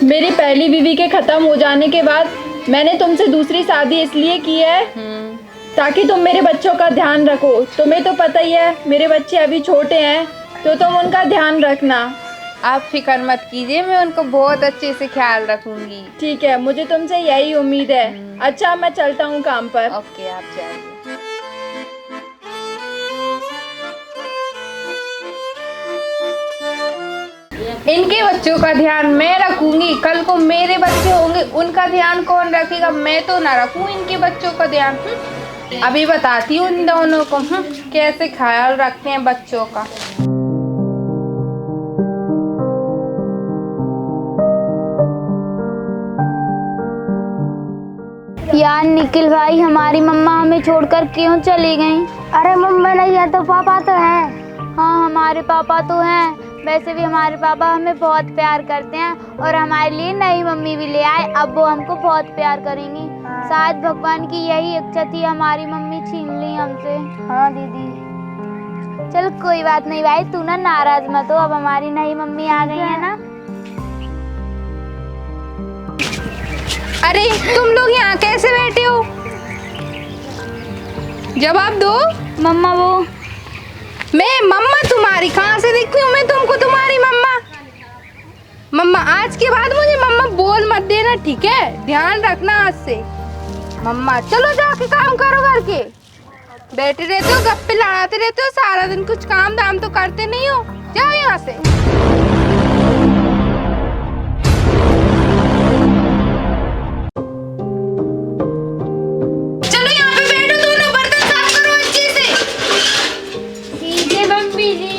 मेरी पहली बीवी के खत्म हो जाने के बाद मैंने तुमसे दूसरी शादी इसलिए की है ताकि तुम मेरे बच्चों का ध्यान रखो। तुम्हें तो पता ही है मेरे बच्चे अभी छोटे हैं, तो तुम उनका ध्यान रखना। आप फिक्र मत कीजिए, मैं उनको बहुत अच्छे से ख्याल रखूंगी। ठीक है, मुझे तुमसे यही उम्मीद है। अच्छा, मैं चलता हूँ काम पर। ओके, आप जाइए। इनके बच्चों का ध्यान मैं रखूंगी, कल को मेरे बच्चे होंगे उनका ध्यान कौन रखेगा? मैं तो ना रखूं इनके बच्चों का ध्यान। अभी बताती हूँ इन दोनों को कैसे ख्याल रखते हैं बच्चों का। यार निखिल भाई, हमारी मम्मा हमें छोड़कर क्यों चली गई? अरे मम्मा नहीं है तो पापा तो है। हाँ, हमारे पापा तो हैं। वैसे भी हमारे पापा हमें बहुत प्यार करते हैं और हमारे लिए नई मम्मी भी ले आए। अब वो हमको बहुत प्यार करेंगी। शायद भगवान की यही इच्छा थी, हमारी मम्मी छीन ली हमसे। हाँ दीदी। चल कोई बात नहीं भाई, तू ना नाराज मत हो। अब हमारी नई मम्मी आ गई है ना। अरे तुम लोग यहाँ कैसे बैठे हो? जवाब दो। मम्मा वो मैं मम्मा तुम्हारी कहाँ से दिखती हूँ? मैं तुमको तुम्हारी मम्मा? मम्मा आज के बाद मुझे मम्मा बोल मत देना, ठीक है? ध्यान रखना आज से। मम्मा चलो जाके काम करो घर के। बैठे रहते हो, गप्पे लड़ाते रहते हो सारा दिन, कुछ काम धाम तो करते नहीं हो। जाओ यहाँ से। चलो यहाँ पे बैठो दोनों, बर्तन साफ करो अच्छे से। ठीक है मम्मी जी।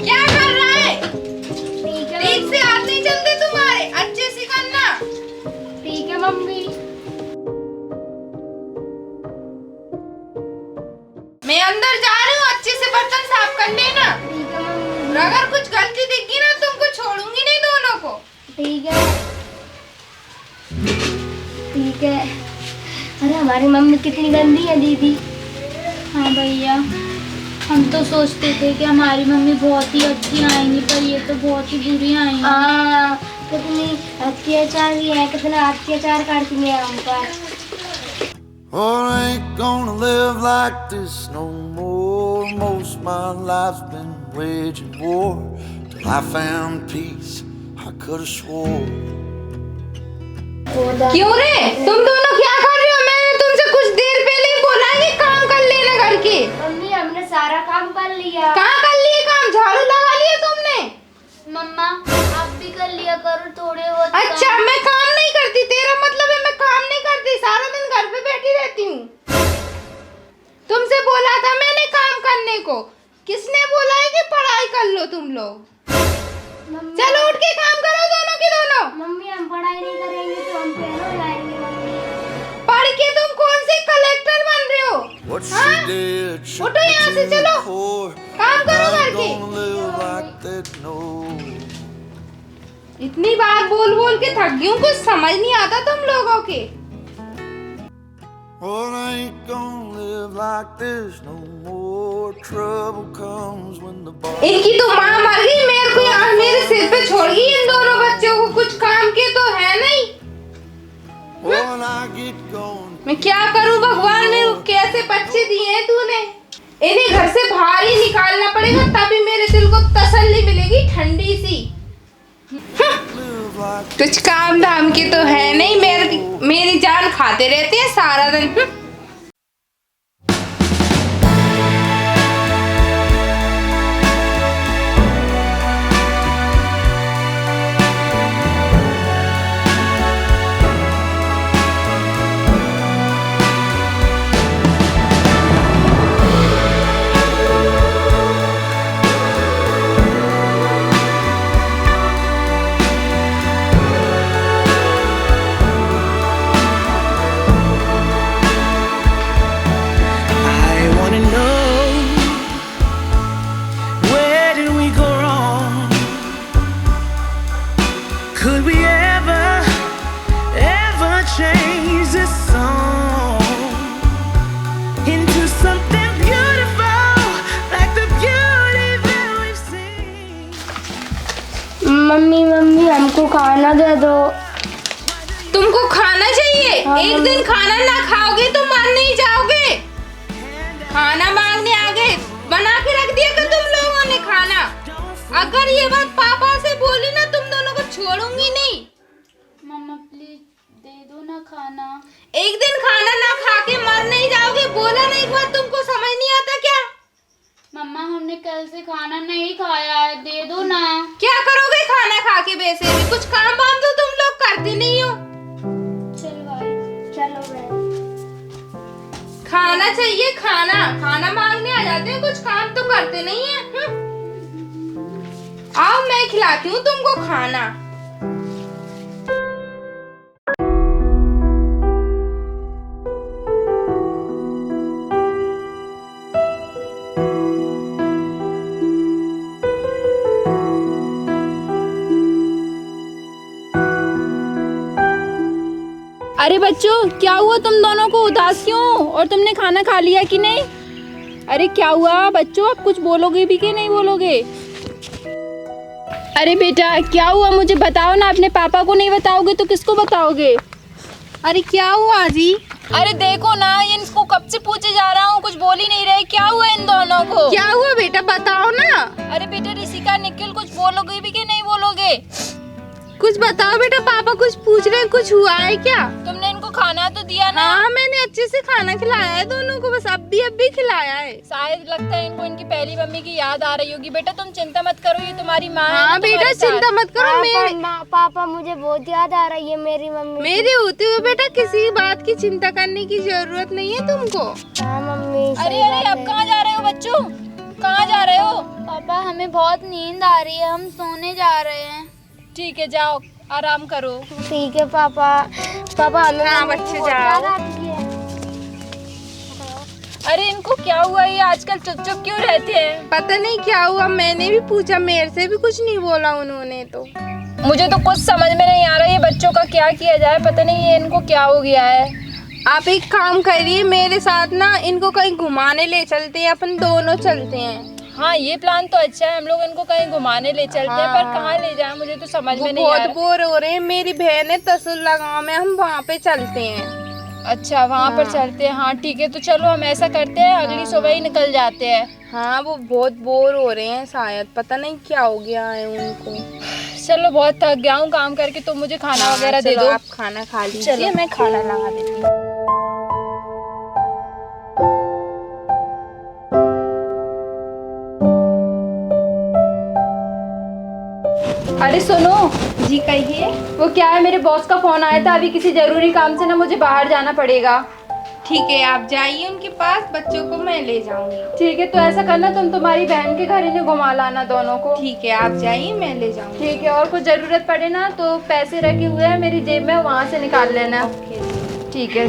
क्या कर रहा है? ठीक है, ठीक से हाथ नहीं चलते तुम्हारे, अच्छे से करना। ठीक है मम्मी। मैं अंदर जा रही हूँ, अच्छे से बर्तन साफ कर लेना। ठीक है मम्मी। और अगर कुछ गलती दिखी ना, तुमको छोड़ूंगी नहीं दोनों को। ठीक है। ठीक है। अरे हमारी मम्मी कितनी गंदी है दीदी। हाँ भैया, हम तो सोचते थे कि हमारी मम्मी बहुत ही अच्छी आएंगी, पर ये तो बहुत ही बुरी आई हैं। हाँ, कितनी अत्याचार है, कितना अत्याचार करती है हम पर। Oh, I ain't gonna live like this no more. Most my life's been waging war till I found peace. I could have swore. क्यों रे? तुम दोनों क्या कर रहे हो? मैंने तुमसे कुछ देर पहले ही बोला है कि काम कर लेना घर के। मम्मी हमने सारा काम कर लिया। कहाँ कर लिए काम? झाड़ू लगा लिया तुमने? मम्मा आप भी कर लिया करो थोड़े बहुत। अच्छा, मैं काम नहीं करती, तेरा मतलब है मैं काम नहीं करती, सारा दिन घर पे बैठी रहती हूँ। तुमसे बोला था मैंने काम करने को, किसने बोला है कि पढ़ाई कर लो तुम लोग? चलो उठ के काम करो दोनों के दोनों। मम्मी हम पढ़ाई नहीं करेंगे तो हम पेन हो जाएंगे मम्मी। पढ़ के तुम कौन से कलेक्टर बन रहे हो? What हाँ? she did, she उठो यहाँ से, चलो काम करो घर के। gonna live like that, no. इतनी बार बोल बोल के थक गई हूँ, कुछ समझ नहीं आता तुम लोगों के। Oh, I ain't gonna live like this no more. Trouble comes when the bar. इनकी तो माँ मर गई, मेरे को यहाँ मेरे सिर पे छोड़ गई इन दोनों बच्चों को, कुछ काम के तो है नहीं। When I get going. मैं क्या करूं भगवान, मेरे को कैसे बच्चे दिए हैं तूने? इन्हें घर से बाहर ही निकालना पड़ेगा, तभी मेरे दिल को तसल्ली मिलेगी ठंडी सी। कुछ काम धाम के तो है नहीं, मेरी जान खाते रहते हैं सारा दिन। खाना दे दो। तुमको खाना चाहिए? हाँ, एक दिन खाना ना खाओगे तो मर नहीं जाओगे। खाना मांगने आ गए, बना के रख दिया कि तुम लोगों ने खाना। अगर ये बात पापा से बोली ना, तुम दोनों को छोड़ूंगी नहीं। मम्मा प्लीज दे दो ना खाना। एक दिन खाना ना खा के मर नहीं जाओगे, बोला ना एक बार, तुमको समझ नहीं आता क्या? मम्मा हमने कल से खाना नहीं खाया है, दे दो ना। क्या करोगे खाना खा के? वैसे भी कुछ काम वाम तो तुम लोग करते नहीं हो। चल भाई चलो बहन। खाना चाहिए, खाना मांगने आ जाते हैं, कुछ काम तो करते नहीं है। आओ मैं खिलाती हूँ तुमको खाना। अरे बच्चों, क्या हुआ तुम दोनों को? उदास क्यों? और तुमने खाना खा लिया कि नहीं? अरे क्या हुआ बच्चों, अब कुछ बोलोगे भी कि नहीं बोलोगे? अरे बेटा क्या हुआ, मुझे बताओ ना। अपने पापा को नहीं बताओगे तो किसको बताओगे? अरे क्या हुआ जी? अरे देखो ना, ये इनको कब से पूछे जा रहा हूँ, कुछ बोल ही नहीं रहे। क्या हुआ इन दोनों को? क्या हुआ बेटा, बताओ ना। अरे बेटा ऋषिका, निखिल, कुछ बोलोगे भी कि नहीं बोलोगे? कुछ बताओ बेटा, पापा कुछ पूछ रहे हैं, कुछ हुआ है क्या? तुमने इनको खाना तो दिया ना? हाँ मैंने अच्छे से खाना खिलाया है दोनों को, बस अभी खिलाया है। शायद लगता है इनको इनकी पहली मम्मी की याद आ रही होगी। बेटा तुम चिंता मत करो, ये तुम्हारी माँ है। हाँ बेटा चिंता मत करो। पापा मुझे बहुत याद आ रही है मेरी मम्मी। मेरे होते हुए बेटा किसी बात की चिंता करने की जरूरत नहीं है तुमको। हाँ मम्मी। अरे अरे अब कहाँ जा रहे हो बच्चों, कहाँ जा रहे हो? पापा हमें बहुत नींद आ रही है, हम सोने जा रहे हैं। ठीक है जाओ आराम करो। ठीक है पापा। पापा हमें हाँ, मम्मी बच्चे की बहुत जाओ। याद आती है। अरे इनको क्या हुआ, ये आजकल चुप चुप क्यों रहते हैं? पता नहीं क्या हुआ, मैंने भी पूछा, मेरे से भी कुछ नहीं बोला उन्होंने तो। मुझे तो कुछ समझ में नहीं आ रहा ये बच्चों का क्या किया जाए। पता नहीं ये इनको क्या हो गया है। आप एक काम करिए, मेरे साथ ना इनको कहीं घुमाने ले चलते हैं, अपन दोनों चलते हैं। हाँ ये प्लान तो अच्छा है, हम लोग इनको कहीं घुमाने ले चलते हैं। पर हाँ। कहाँ ले जाए मुझे तो समझ वो में नहीं आ बहुत रहा। बोर हो रहे हैं। मेरी बहन है तसुल्ला गाँव में, हम वहाँ पे चलते हैं। अच्छा वहाँ पर चलते हैं। हाँ ठीक है, तो चलो हम ऐसा करते हैं, अगली सुबह ही निकल जाते हैं। हाँ वो बहुत बोर हो रहे हैं, शायद पता नहीं क्या हो गया है उनको। चलो बहुत थक गया हूँ काम करके, तो मुझे खाना वगैरह दे चलो, दो। आप खाना खा लीजिए, चलो। मैं खाना लगा देती हूँ। अरे सुनो, जी कहिए। वो क्या है, मेरे बॉस का फोन आया था, अभी किसी जरूरी काम से ना मुझे बाहर जाना पड़ेगा। ठीक है आप जाइए उनके पास, बच्चों को मैं ले जाऊंगी। ठीक है, तो ऐसा करना तुम तुम्हारी बहन के घर इन्हें घुमा लाना दोनों को। ठीक है आप जाइए, मैं ले जाऊंगी। ठीक है, और कुछ जरूरत पड़े ना तो पैसे रखे हुए हैं मेरी जेब में, वहाँ से निकाल लेना। ठीक है।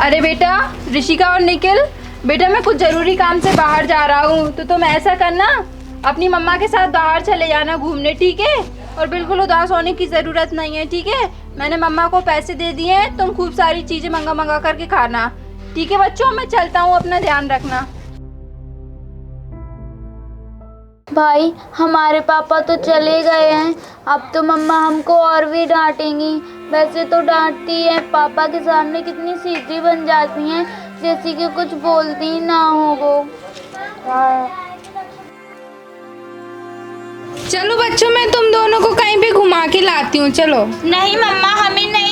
अरे बेटा ऋषिका और निखिल, बेटा मैं कुछ जरूरी काम से बाहर जा रहा हूँ, तो तुम ऐसा करना अपनी मम्मा के साथ बाहर चले जाना घूमने, ठीक है? और बिल्कुल उदास होने की ज़रूरत नहीं है, ठीक है? मैंने मम्मा को पैसे दे दिए हैं, तुम खूब सारी चीज़ें मंगा करके खाना, ठीक है बच्चों? मैं चलता हूँ, अपना ध्यान रखना। भाई हमारे पापा तो चले गए हैं, अब तो मम्मा हमको और भी डांटेंगी। वैसे तो डांटती है, पापा के सामने कितनी सीधी बन जाती हैं, जैसे कि कुछ बोलती ही ना हो वो। चलो बच्चों, मैं तुम दोनों को कहीं पे घुमा के लाती हूँ, चलो। नहीं मम्मा हमें नहीं